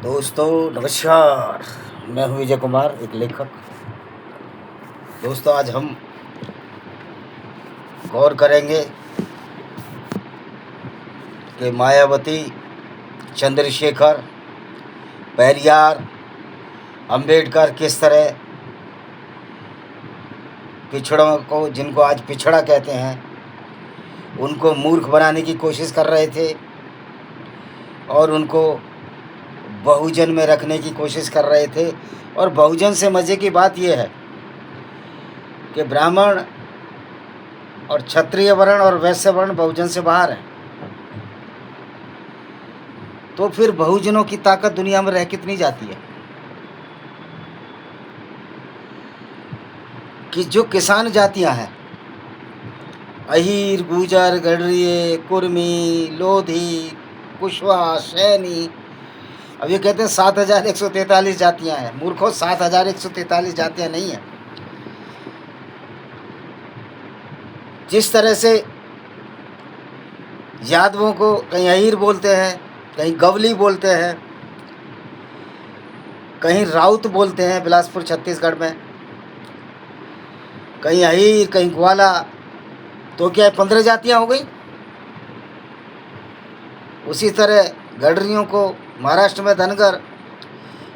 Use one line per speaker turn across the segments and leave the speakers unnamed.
दोस्तों नमस्कार। मैं हूं विजय कुमार, एक लेखक। दोस्तों आज हम गौर करेंगे कि मायावती, चंद्रशेखर, पेरियार, अंबेडकर किस तरह पिछड़ों को, जिनको आज पिछड़ा कहते हैं, उनको मूर्ख बनाने की कोशिश कर रहे थे और उनको बहुजन में रखने की कोशिश कर रहे थे। और बहुजन से मज़े की बात यह है कि ब्राह्मण और क्षत्रिय वर्ण और वैश्य वर्ण बहुजन से बाहर हैं। तो फिर बहुजनों की ताकत दुनिया में रह कितनी जाती है कि जो किसान जातियां हैं, अहीर, गुजर, गडरिये, कुर्मी, लोधी, कुशवाहा, सैनी, अब ये कहते हैं 7,143 जातियां हैं। मूर्खों, 7,143 जातियां नहीं हैं। जिस तरह से यादवों को कहीं अहीर बोलते हैं, कहीं गवली बोलते हैं, कहीं राउत बोलते हैं बिलासपुर छत्तीसगढ़ में, कहीं अहीर, कहीं ग्वाला, तो क्या 15 जातियां हो गई। उसी तरह गडरियों को महाराष्ट्र में धनगर,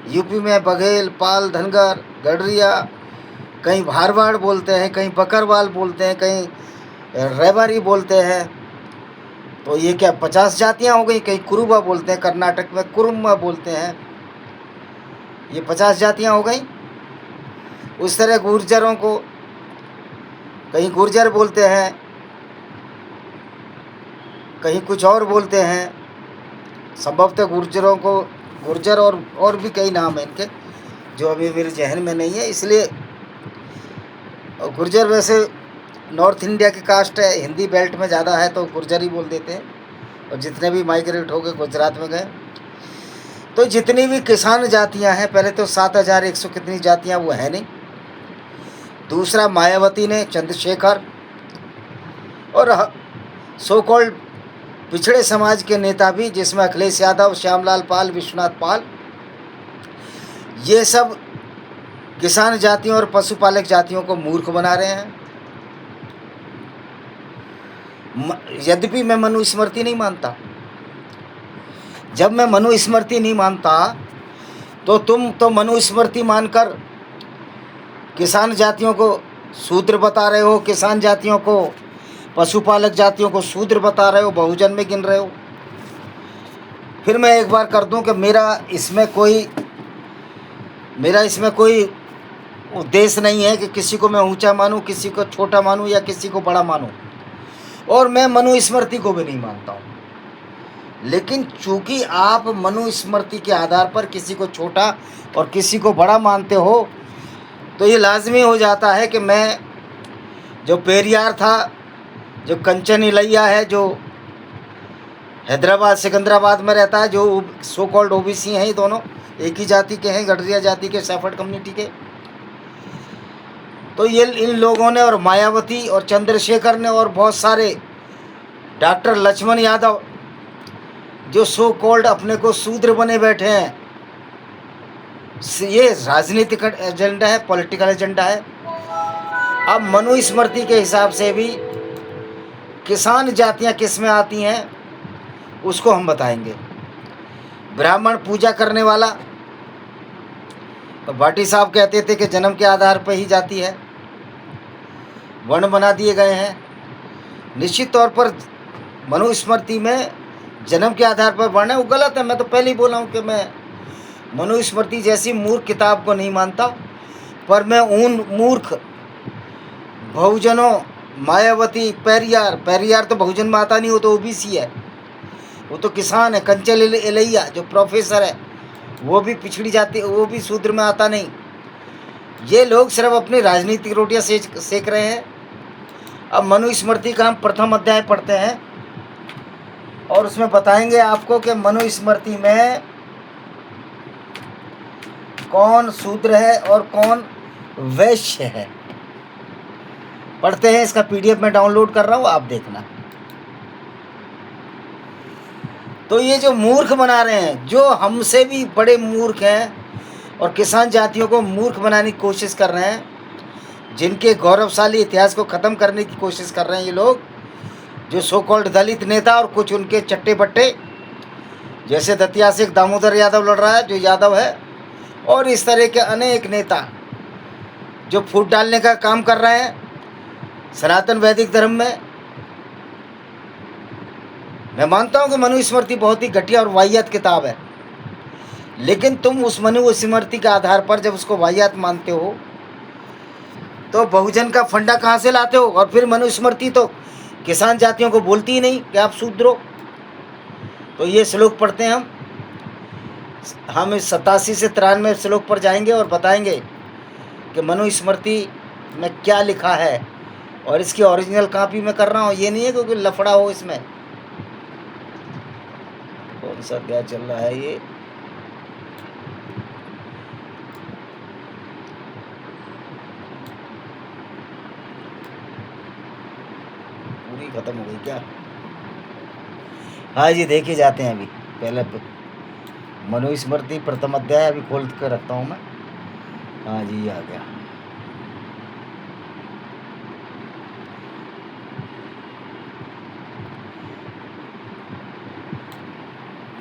यूपी में बघेल, पाल, धनगर, गडरिया, कहीं भारवाड़ बोलते हैं, कहीं बकरवाल बोलते हैं, कहीं रेवारी बोलते हैं। तो ये क्या 50 जातियां हो गई। कहीं कुरुबा बोलते हैं, कर्नाटक में कुरुम्बा बोलते हैं। ये 50 जातियां हो गई। उस तरह गुर्जरों को कहीं गुर्जर बोलते हैं, कहीं कुछ और बोलते हैं। संभवतः गुर्जरों को गुर्जर और भी कई नाम हैं इनके, जो अभी मेरे जहन में नहीं है। इसलिए गुर्जर वैसे नॉर्थ इंडिया की कास्ट है, हिंदी बेल्ट में ज़्यादा है तो गुर्जर ही बोल देते हैं। और जितने भी माइग्रेट हो गए गुजरात में गए, तो जितनी भी किसान जातियां हैं, पहले तो 7,100 कितनी जातियां वो है नहीं। दूसरा, मायावती ने, चंद्रशेखर और सो कॉल्ड पिछड़े समाज के नेता भी, जिसमें अखिलेश यादव, श्यामलाल पाल, विश्वनाथ पाल, ये सब किसान जातियों और पशुपालक जातियों को मूर्ख बना रहे हैं। यद्यपि मैं मनुस्मृति नहीं मानता। जब मैं मनुस्मृति नहीं मानता तो तुम तो मनुस्मृति मानकर किसान जातियों को शूद्र बता रहे हो, किसान जातियों को, पशुपालक जातियों को शूद्र बता रहे हो, बहुजन में गिन रहे हो। फिर मैं एक बार कर दूं कि मेरा इसमें कोई उद्देश्य नहीं है कि किसी को मैं ऊंचा मानूं, किसी को छोटा मानूं या किसी को बड़ा मानूं। और मैं मनुस्मृति को भी नहीं मानता हूं। लेकिन चूंकि आप मनुस्मृति के आधार पर किसी को छोटा और किसी को बड़ा मानते हो, तो ये लाजमी हो जाता है कि मैं, जो पेरियार था, जो कंचन इलैया है, जो हैदराबाद सिकंदराबाद में रहता है, जो सो कॉल्ड ओबीसी हैं, ये दोनों एक ही जाति के हैं, गडरिया जाति के, सैफर्ड कम्युनिटी के। तो ये इन लोगों ने, और मायावती और चंद्रशेखर ने और बहुत सारे, डॉक्टर लक्ष्मण यादव, जो सो कॉल्ड अपने को शूद्र बने बैठे हैं, ये राजनीतिक एजेंडा है, पॉलिटिकल एजेंडा है। अब मनुस्मृति के हिसाब से भी किसान जातियां किस में आती हैं उसको हम बताएंगे। ब्राह्मण पूजा करने वाला, तो भाटी साहब कहते थे कि जन्म के आधार पर ही जाती है, वर्ण बना दिए गए हैं। निश्चित तौर पर मनुस्मृति में जन्म के आधार पर वर्ण है, वो गलत है। मैं तो पहले ही बोला हूँ कि मैं मनुस्मृति जैसी मूर्ख किताब को नहीं मानता, पर मैं उन मूर्ख बहुजनों, मायावती, पेरियार तो बहुजन में आता नहीं, वो तो ओबीसी है, वो तो किसान है। कंचन इलैया जो प्रोफेसर है, वो भी पिछड़ी जाति, वो भी शूद्र में आता नहीं। ये लोग सिर्फ अपनी राजनीतिक रोटियां सेक रहे हैं। अब मनुस्मृति का हम प्रथम अध्याय पढ़ते हैं और उसमें बताएंगे आपको कि मनुस्मृति में कौन शूद्र है और कौन वैश्य है। पढ़ते हैं। इसका PDF में डाउनलोड कर रहा हूँ, आप देखना। तो ये जो मूर्ख बना रहे हैं, जो हमसे भी बड़े मूर्ख हैं और किसान जातियों को मूर्ख बनाने की कोशिश कर रहे हैं, जिनके गौरवशाली इतिहास को ख़त्म करने की कोशिश कर रहे हैं ये लोग, जो सो कॉल्ड दलित नेता और कुछ उनके चट्टे बट्टे, जैसे दतिया से एक दामोदर यादव लड़ रहा है जो यादव है, और इस तरह के अनेक नेता जो फूट डालने का काम कर रहे हैं सनातन वैदिक धर्म में। मैं मानता हूं कि मनुस्मृति बहुत ही घटिया और वाहियात किताब है, लेकिन तुम उस मनुस्मृति के आधार पर जब उसको वाहियात मानते हो तो बहुजन का फंडा कहाँ से लाते हो? और फिर मनुस्मृति तो किसान जातियों को बोलती ही नहीं कि आप शूद्र हो। तो ये श्लोक पढ़ते हैं हम इस 87 से 93 श्लोक पर जाएंगे और बताएंगे कि मनुस्मृति में क्या लिखा है, और इसकी ओरिजिनल कॉपी में कर रहा हूँ, ये नहीं है क्योंकि लफड़ा हो इसमें। कौन सा क्या चल रहा है ये? पूरी खत्म हो गई क्या? हाँ जी, देखे जाते हैं अभी। पहले मनुस्मृति प्रथम अध्याय अभी खोल कर रखता हूँ मैं। हाँ जी, आ गया।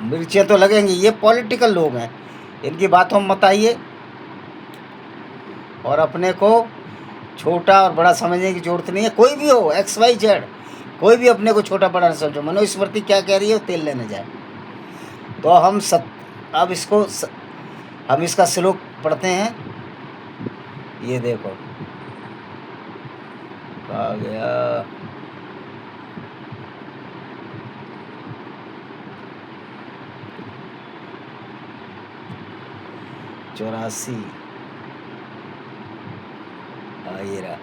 मिर्चें तो लगेंगी, ये पॉलिटिकल लोग हैं, इनकी बातों में मत आइए और अपने को छोटा और बड़ा समझने की जरूरत नहीं है। कोई भी हो, XYZ, कोई भी अपने को छोटा बड़ा न समझो। मनुस्मृति क्या कह रही है वो तेल लेने जाए। तो हम अब हम इसका श्लोक पढ़ते हैं। ये देखो आ गया। चौरासी। ये रहा।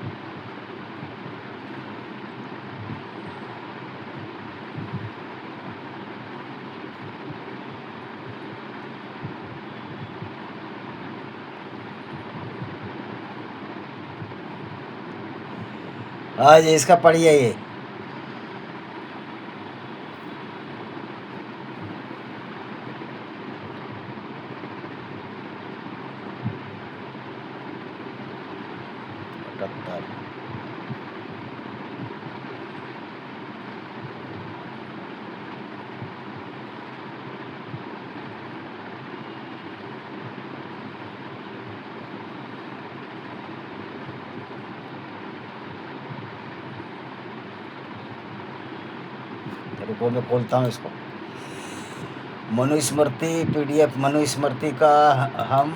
आज इसका पढ़िए ये। रुको मैं खोलता हूँ इसको। मनुस्मृति PDF मनुस्मृति का हम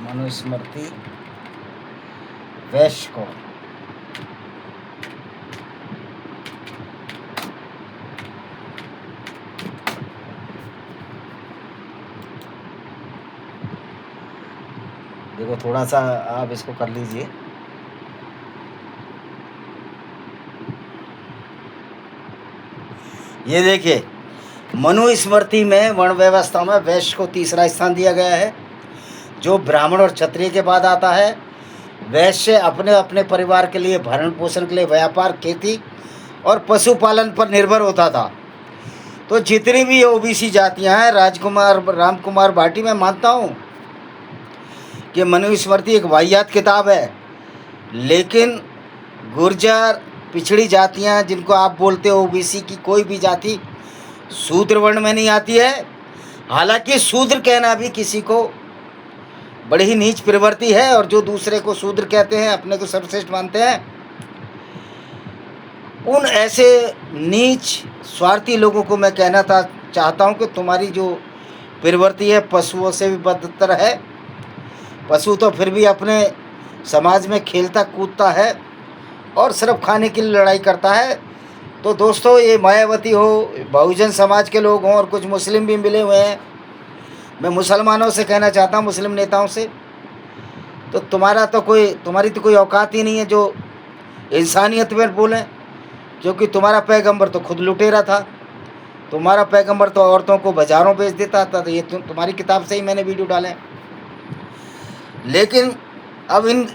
मनुस्मृति वैश्य को देखो, थोड़ा सा आप इसको कर लीजिए। ये देखिए, मनुस्मृति में वर्ण व्यवस्था में वैश्य को तीसरा स्थान दिया गया है, जो ब्राह्मण और क्षत्रिय के बाद आता है। वैश्य अपने अपने परिवार के लिए भरण पोषण के लिए व्यापार, खेती और पशुपालन पर निर्भर होता था। तो जितनी भी OBC जातियां हैं, राम कुमार भाटी, मैं मानता हूँ कि मनुस्मृति एक वाहियात किताब है, लेकिन गुर्जर, पिछड़ी जातियां जिनको आप बोलते हो OBC की कोई भी जाति शूद्र वर्ण में नहीं आती है। हालांकि शूद्र कहना भी किसी को बड़ी ही नीच प्रवृत्ति है, और जो दूसरे को शूद्र कहते हैं, अपने को सर्वश्रेष्ठ मानते हैं, उन ऐसे नीच स्वार्थी लोगों को मैं कहना चाहता हूं कि तुम्हारी जो प्रवृत्ति है पशुओं से भी बदतर है। पशु तो फिर भी अपने समाज में खेलता कूदता है और सिर्फ खाने के लिए लड़ाई करता है। तो दोस्तों, ये मायावती हो, बहुजन समाज के लोग हों, और कुछ मुस्लिम भी मिले हुए हैं। मैं मुसलमानों से कहना चाहता हूँ, मुस्लिम नेताओं से, तो तुम्हारी तो कोई औकात ही नहीं है जो इंसानियत में बोलें, क्योंकि तुम्हारा पैगंबर तो खुद लुटेरा था। तुम्हारा पैगंबर तो औरतों को बाजारों बेच देता था। तो ये तुम्हारी किताब से ही मैंने वीडियो डाले। लेकिन अब इन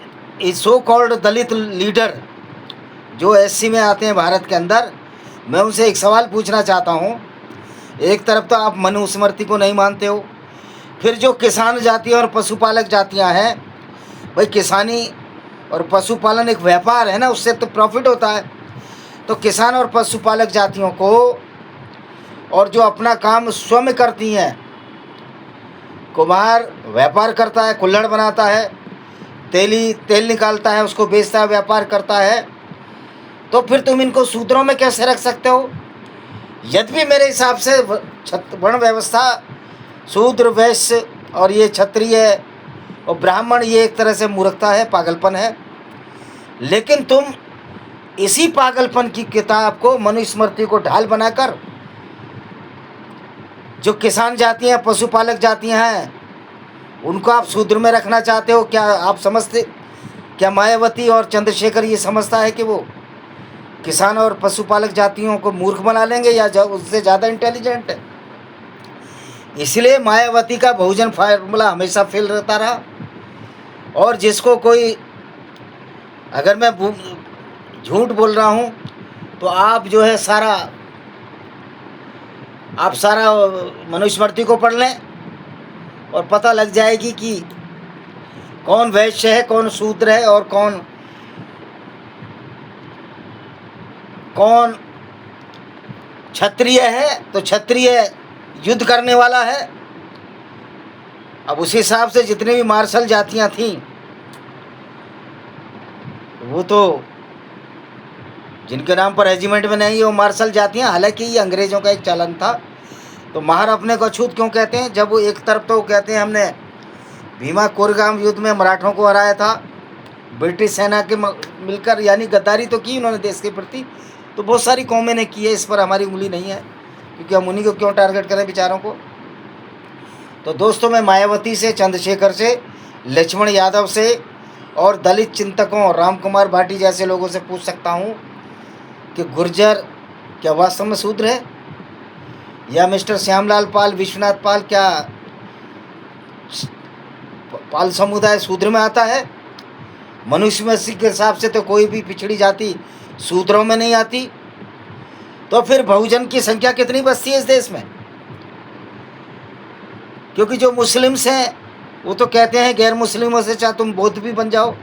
सो कॉल्ड दलित लीडर जो SC में आते हैं भारत के अंदर, मैं उनसे एक सवाल पूछना चाहता हूँ। एक तरफ तो आप मनुस्मृति को नहीं मानते हो, फिर जो किसान जातियाँ और पशुपालक जातियाँ हैं, भाई किसानी और पशुपालन एक व्यापार है ना, उससे तो प्रॉफिट होता है। तो किसान और पशुपालक जातियों को, और जो अपना काम स्वयं करती हैं, कुम्हार व्यापार करता है, कुल्हड़ बनाता है, तेल निकालता है, उसको बेचता है, व्यापार करता है, तो फिर तुम इनको शूद्रों में कैसे रख सकते हो? यद्यपि मेरे हिसाब से वर्ण व्यवस्था शूद्र, वैश्य और ये क्षत्रिय और ब्राह्मण, ये एक तरह से मूर्खता है, पागलपन है। लेकिन तुम इसी पागलपन की किताब को, मनुस्मृति को ढाल बनाकर जो किसान जातियाँ, पशुपालक जातियाँ हैं, उनको आप शूद्र में रखना चाहते हो। क्या आप समझते, क्या मायावती और चंद्रशेखर ये समझता है कि वो किसान और पशुपालक जातियों को मूर्ख बना लेंगे या उससे ज़्यादा इंटेलिजेंट है? इसलिए मायावती का बहुजन फार्मूला हमेशा फेल रहता रहा। और जिसको कोई, अगर मैं झूठ बोल रहा हूँ तो आप जो है आप सारा मनुस्मृति को पढ़ लें और पता लग जाएगी कि कौन वैश्य है, कौन शूद्र है और कौन क्षत्रिय है। तो क्षत्रिय युद्ध करने वाला है। अब उस हिसाब से जितने भी मार्शल जातियां थीं, वो तो जिनके नाम पर रेजिमेंट में नहीं है वो मार्शल जातियां। हालांकि ये अंग्रेज़ों का एक चलन था। तो महार अपने को अछूत क्यों कहते हैं? जब वो एक तरफ तो कहते हैं हमने भीमा कोरेगांव युद्ध में मराठों को हराया था, ब्रिटिश सेना के मिलकर, यानी गद्दारी तो की उन्होंने देश के प्रति, तो बहुत सारी कौमें ने की है, इस पर हमारी उंगली नहीं है, क्योंकि हम उन्हीं को क्यों टारगेट करें बेचारों को। तो दोस्तों, मैं मायावती से, चंद्रशेखर से, लक्ष्मण यादव से और दलित चिंतकों राम कुमार भाटी जैसे लोगों से पूछ सकता हूँ कि गुर्जर क्या वास्तव में शूद्र है, या मिस्टर श्यामलाल पाल, विश्वनाथ पाल, क्या पाल समुदाय शूद्र में आता है? मनुस्मृति के हिसाब से तो कोई भी पिछड़ी जाति शूद्रों में नहीं आती। तो फिर बहुजन की संख्या कितनी बचती है इस देश में? क्योंकि जो मुस्लिम्स हैं वो तो कहते हैं गैर मुस्लिमों से चाहे तुम बौद्ध भी बन जाओ,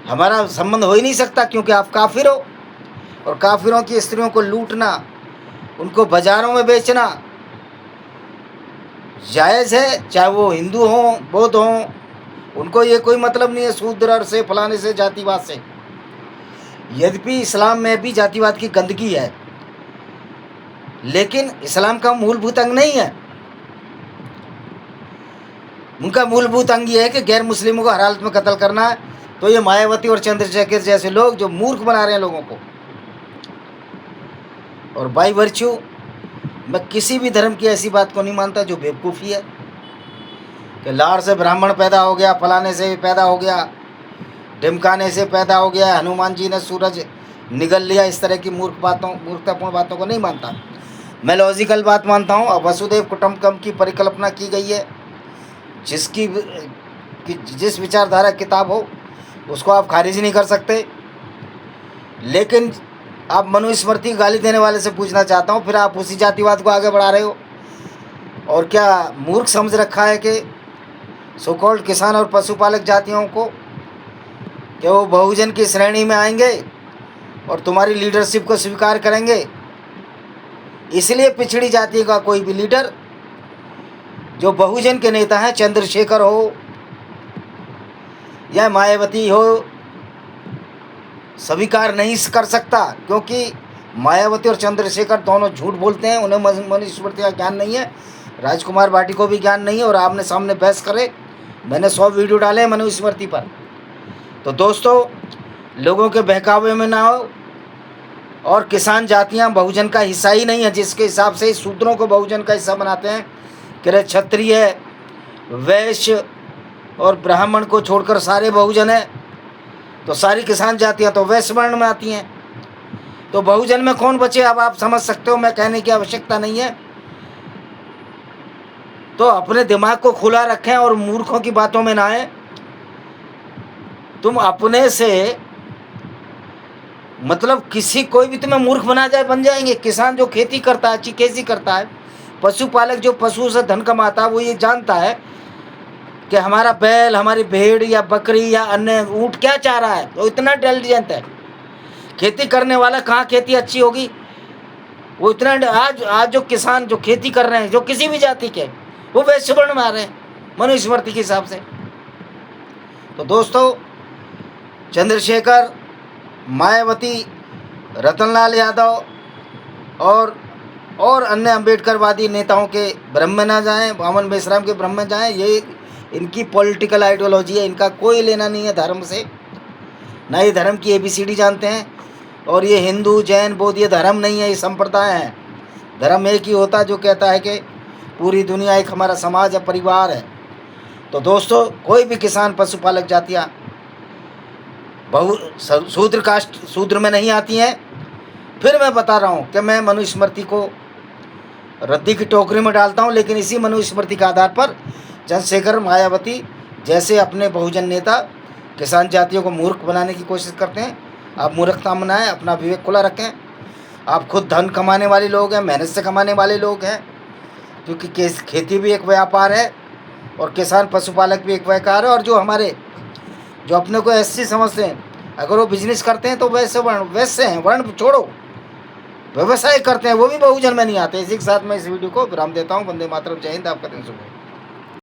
हमारा संबंध हो ही नहीं सकता, क्योंकि आप काफिर हो। और काफिरों की स्त्रियों को लूटना, उनको बाजारों में बेचना जायज़ है, चाहे वो हिंदू हों, बौद्ध हों, उनको ये कोई मतलब नहीं है शूद्र से, फलाने से, जातिवाद से। यद्यपि इस्लाम में भी जातिवाद की गंदगी है, लेकिन इस्लाम का मूलभूत अंग नहीं है। उनका मूलभूत अंग ये है कि गैर मुस्लिमों को हर हालत में कत्ल करना है। तो ये मायावती और चंद्रशेखर जैसे लोग जो मूर्ख बना रहे हैं लोगों को, और बाई वर्च्यू मैं किसी भी धर्म की ऐसी बात को नहीं मानता जो बेवकूफ़ी है कि लाड़ से ब्राह्मण पैदा हो गया, फलाने से पैदा हो गया, ढिमकाने से पैदा हो गया, हनुमान जी ने सूरज निगल लिया। इस तरह की मूर्खतापूर्ण बातों को नहीं मानता। मैं लॉजिकल बात मानता हूँ। अब वसुदेव कुटुंबकम की परिकल्पना की गई है, जिस विचारधारा किताब हो उसको आप खारिज नहीं कर सकते। लेकिन आप मनुस्मृति गाली देने वाले से पूछना चाहता हूँ, फिर आप उसी जातिवाद को आगे बढ़ा रहे हो। और क्या मूर्ख समझ रखा है कि सो कॉल्ड किसान और पशुपालक जातियों को, क्या वो बहुजन की श्रेणी में आएंगे और तुम्हारी लीडरशिप को स्वीकार करेंगे? इसलिए पिछड़ी जाति का कोई भी लीडर जो बहुजन के नेता हैं, चंद्रशेखर हो या मायावती हो, स्वीकार नहीं कर सकता, क्योंकि मायावती और चंद्रशेखर दोनों झूठ बोलते हैं। उन्हें मनुस्मृति का ज्ञान नहीं है, राजकुमार भाटी को भी ज्ञान नहीं है, और आमने सामने बहस करे। मैंने 100 वीडियो डाले हैं मनुस्मृति पर। तो दोस्तों, लोगों के बहकावे में ना हो। और किसान जातियां बहुजन का हिस्सा ही नहीं है, जिसके हिसाब से शूद्रों को बहुजन का हिस्सा बनाते हैं कि क्षत्रिय, वैश्य और ब्राह्मण को छोड़कर सारे बहुजन है। तो सारी किसान जातियां तो वैश्य वर्ण में आती हैं। तो बहुजन में कौन बचे? अब आप समझ सकते हो, मैं कहने की आवश्यकता नहीं है। तो अपने दिमाग को खुला रखें और मूर्खों की बातों में ना आए। तुम अपने से मतलब किसी कोई भी तुम्हें मूर्ख बना जाए बन जाएंगे। किसान जो खेती करता है, अच्छी खेती करता है, पशुपालक जो पशुओं से धन कमाता है, वो ये जानता है कि हमारा बैल, हमारी भेड़ या बकरी या अन्य ऊँट क्या चाह रहा है, वो इतना इंटेलिजेंट है। खेती करने वाला कहाँ खेती अच्छी होगी, वो इतना आज जो किसान जो खेती कर रहे हैं, जो किसी भी जाति के, वो वैश्य वर्ण में आ रहे हैं मनुस्मृति के हिसाब से। तो दोस्तों, चंद्रशेखर, मायावती, रतनलाल यादव और अन्य अम्बेडकरवादी नेताओं के भ्रम में ना जाएं, वामन बेसराम के भ्रम में जाएं। ये इनकी पॉलिटिकल आइडियोलॉजी है, इनका कोई लेना नहीं है धर्म से, ना ये धर्म की ABCD जानते हैं। और ये हिंदू, जैन, बौद्ध ये धर्म नहीं है, ये संप्रदाय है। धर्म एक ही होता है जो कहता है कि पूरी दुनिया एक हमारा समाज है, परिवार है। तो दोस्तों, कोई भी किसान, पशुपालक जातियाँ शूद्र कास्ट, शूद्र में नहीं आती हैं। फिर मैं बता रहा हूँ कि मैं मनुस्मृति को रद्दी की टोकरी में डालता हूँ, लेकिन इसी मनुस्मृति के आधार पर चंद्रशेखर, मायावती जैसे अपने बहुजन नेता किसान जातियों को मूर्ख बनाने की कोशिश करते हैं। आप मूर्खता मनाएं, अपना विवेक खुला रखें। आप खुद धन कमाने वाले लोग हैं, मेहनत से कमाने वाले लोग हैं, क्योंकि खेती भी एक व्यापार है और किसान पशुपालक भी एक व्यापार है। और जो अपने को SC समझते हैं, अगर वो बिजनेस करते हैं तो वैसे हैं, वर्ण छोड़ो, व्यवसाय करते हैं, वो भी बहुजन में नहीं आते। इसी के साथ मैं इस वीडियो को विराम देता हूँ। वंदे मातरम, जय हिंद, आपका दिन शुभ हो।